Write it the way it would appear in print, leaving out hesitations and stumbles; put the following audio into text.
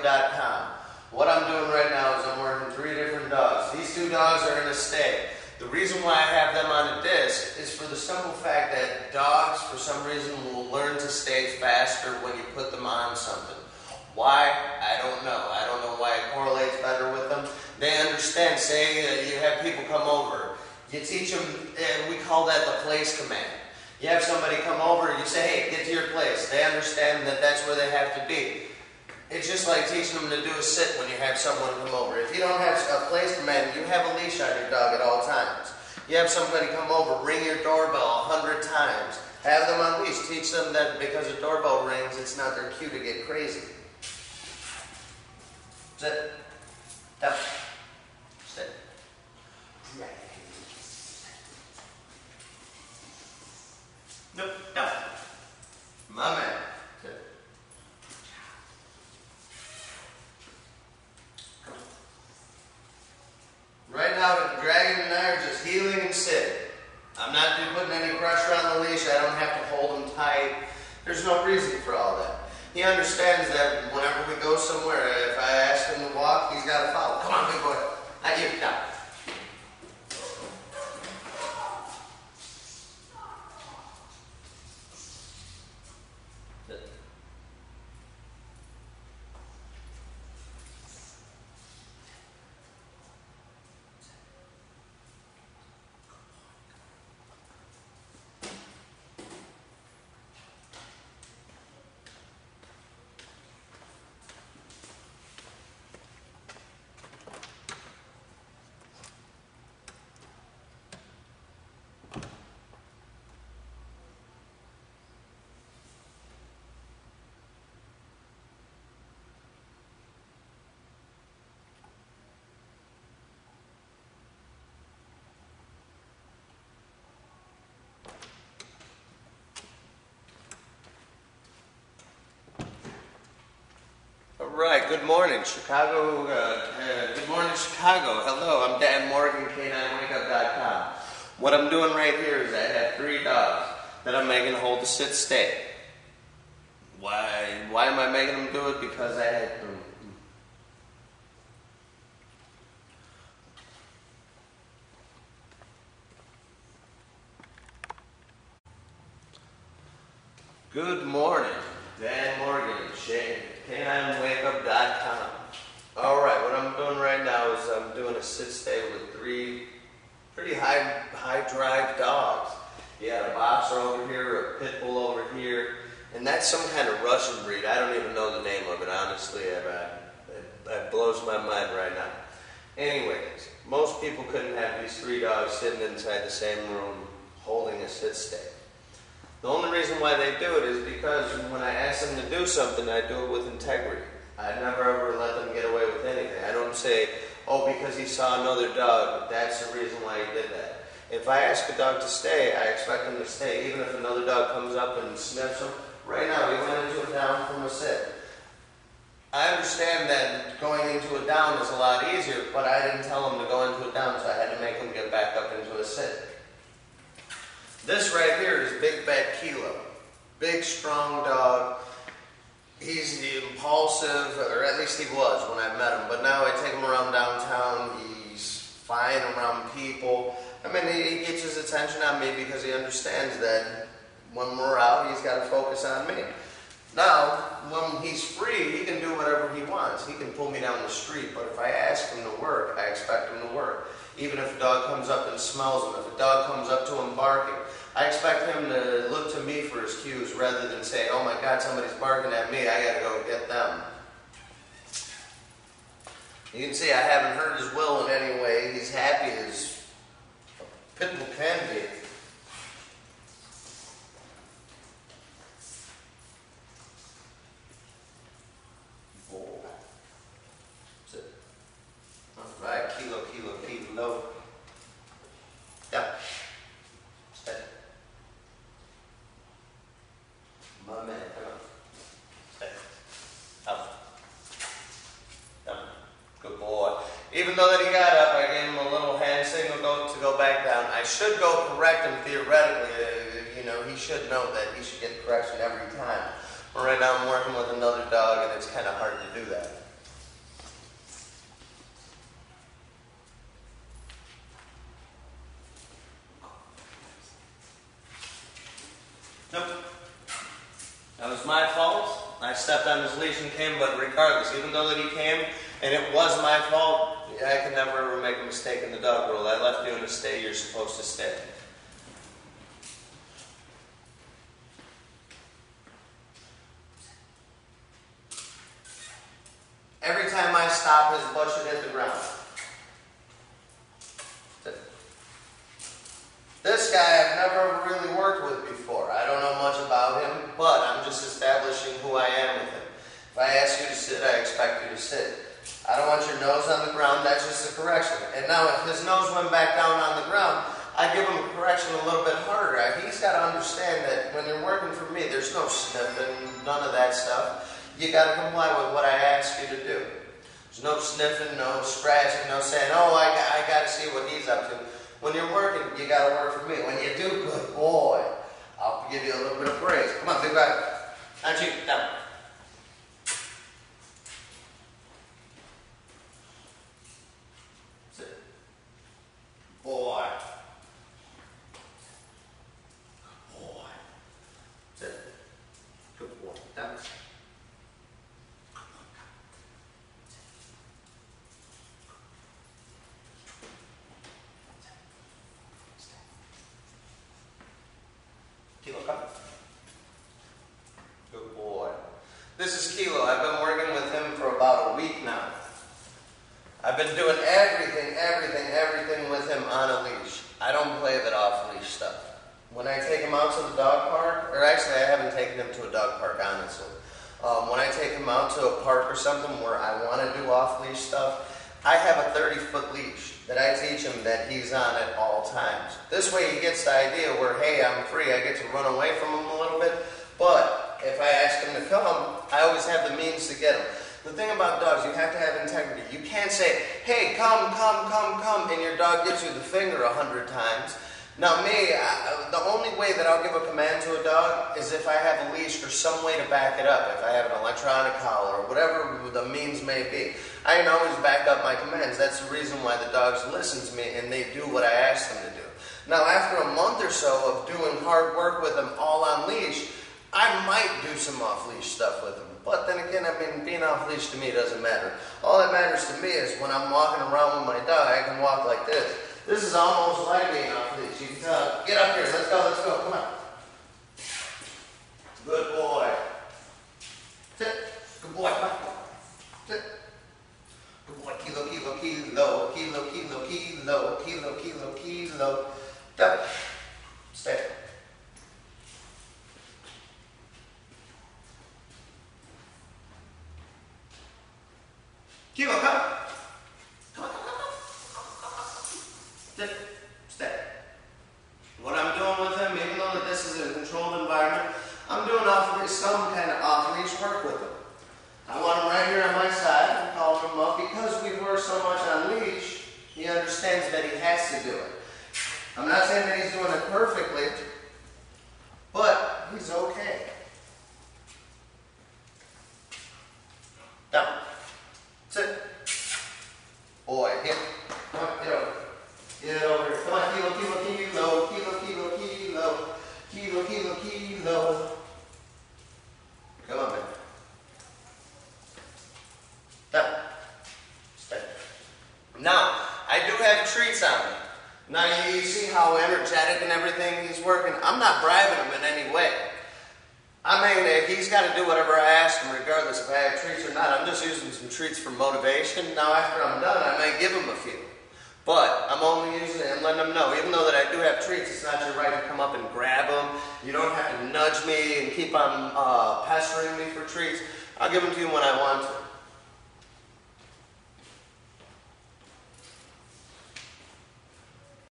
DanMorganKK9WakeUp.com. What I'm doing right now is I'm working 3 different dogs. These 2 dogs are in a stay. The reason why I have them on a disc is for the simple fact that dogs, for some reason, will learn to stay faster when you put them on something. Why? I don't know. I don't know why it correlates better with them. They understand. Say you have people come over. You teach them, we call that the place command. You have somebody come over, you say, hey, get to your place. They understand that that's where they have to be. It's just like teaching them to do a sit when you have someone come over. If you don't have a place command, you have a leash on your dog at all times. You have somebody come over, ring your doorbell 100 times. Have them on leash. Teach them that because a doorbell rings, it's not their cue to get crazy. Sit. Down. Sit. Nope. Down. My man. Sit. Right now, the Dragon and I are just heeling and sitting. I'm not putting any pressure on the leash. I don't have to hold him tight. There's no reason for all that. He understands that whenever we go somewhere, if I ask him to walk, he's got to follow. Come on, big boy. Not you. Down. Right, good morning, Chicago. Good morning, Chicago. Hello, I'm Dan Morgan, K9WakeUp.com. What I'm doing right here is I have 3 dogs that I'm making hold the sit stay. Why am I making them do it? Because I had them. Good morning, Dan Morgan, K9WakeUp.com. Alright, what I'm doing right now is I'm doing a sit stay with 3 pretty high drive dogs. You got a boxer over here, a pit bull over here, and that's some kind of Russian breed. I don't even know the name of it, honestly. It blows my mind right now. Anyways, most people couldn't have these 3 dogs sitting inside the same room holding a sit stay. The only reason why they do it is because when I ask them to do something, I do it with integrity. I never ever let them get away with anything. I don't say, oh, because he saw another dog, that's the reason why he did that. If I ask a dog to stay, I expect him to stay, even if another dog comes up and sniffs him. Right now, he went into a down from a sit. I understand that going into a down is a lot easier, but I didn't tell him to go into a down, so I had to make him get back up into a sit. This right here is Big Bad Kilo. Big, strong dog. He's impulsive, or at least he was when I met him. But now I take him around downtown. He's fine around people. I mean, he gets his attention on me because he understands that when we're out, he's got to focus on me. Now, when he's free, he can do whatever he wants. He can pull me down the street, but if I ask him to work, I expect him to work. Even if a dog comes up and smells him, if a dog comes up to him barking, I expect him to look to me for his cues rather than say, oh my God, somebody's barking at me, I gotta go get them. You can see I haven't hurt his will in any way. He's happy as a pit bull can be. Right, kilo. Yep. Stay. My man, come on. Stay. Up. Down. Good boy. Even though that he got up, I gave him a little hand signal to go back down. I should go correct him theoretically. He should know that he should get correction every time. But right now I'm working with another dog and it's kind of hard to do that. Nope. That was my fault. I stepped on his leash and came, but regardless, even though that he came and it was my fault, I can never ever make a mistake in the dog rule. I left you in a stay, you're supposed to stay. Every time I stop, his butt should hit the ground. This guy I've never really worked with before. I don't know much about him, but I'm just establishing who I am with him. If I ask you to sit, I expect you to sit. I don't want your nose on the ground, that's just a correction. And now if his nose went back down on the ground, I give him a correction a little bit harder. He's got to understand that when you're working for me, there's no sniffing, none of that stuff. You got to comply with what I ask you to do. There's no sniffing, no scratching, no saying, oh, I got to see what he's up to. When you're working, you got to work for me. When you do, good boy, I'll give you a little bit of praise. Come on, big back. On you, down. Sit. Boy. Boy. Sit. Good boy. Down. Kilo, come. Good boy. This is Kilo. I've been working with him for about a week now. I've been doing everything with him on a leash. I don't play that off-leash stuff. When I take him out to the dog park, or actually I haven't taken him to a dog park, honestly. When I take him out to a park or something where I want to do off-leash stuff, I have a 30-foot leash that I teach him that he's on at all times. This way he gets the idea where, hey, I'm free, I get to run away from him a little bit, but if I ask him to come, I always have the means to get him. The thing about dogs, you have to have integrity. You can't say, hey, come, and your dog gives you the finger 100 times. Now me, the only way that I'll give a command to a dog is if I have a leash or some way to back it up. If I have an electronic collar or whatever the means may be. I can always back up my commands. That's the reason why the dogs listen to me and they do what I ask them to do. Now after a month or so of doing hard work with them all on leash, I might do some off-leash stuff with them. But then again, I mean, being off-leash to me doesn't matter. All that matters to me is when I'm walking around with my dog, I can walk like this. This is almost like being off-leash. You can tell, get up here, let's go, come on. Good boy. Sit. Good boy, come on. Sit. Good boy, Kilo. Down. Stay. Kilo, come. Come. Sit. Stay. What I'm doing with him, even though that this is a controlled environment, I'm doing some kind of off-leash work with him. I want him right here on my side. I'm calling him up. Because we work so much on leash, he understands that he has to do it. I'm not saying that he's doing it perfectly, but he's okay. Down. Sit. Boy, hit. Come on, get over. Get over here. Come on, Kilo. Come on, man. Down. Stay. Now, I do have treats on me. Now, you see how energetic and everything he's working? I'm not bribing him in any way. I mean, he's got to do whatever I ask him, regardless if I have treats or not. I'm just using some treats for motivation. Now, after I'm done, I might give him a few. But I'm only using it and letting him know, even though that I do have treats, it's not your right to come up and grab them. You don't have to nudge me and keep on pestering me for treats. I'll give them to you when I want to.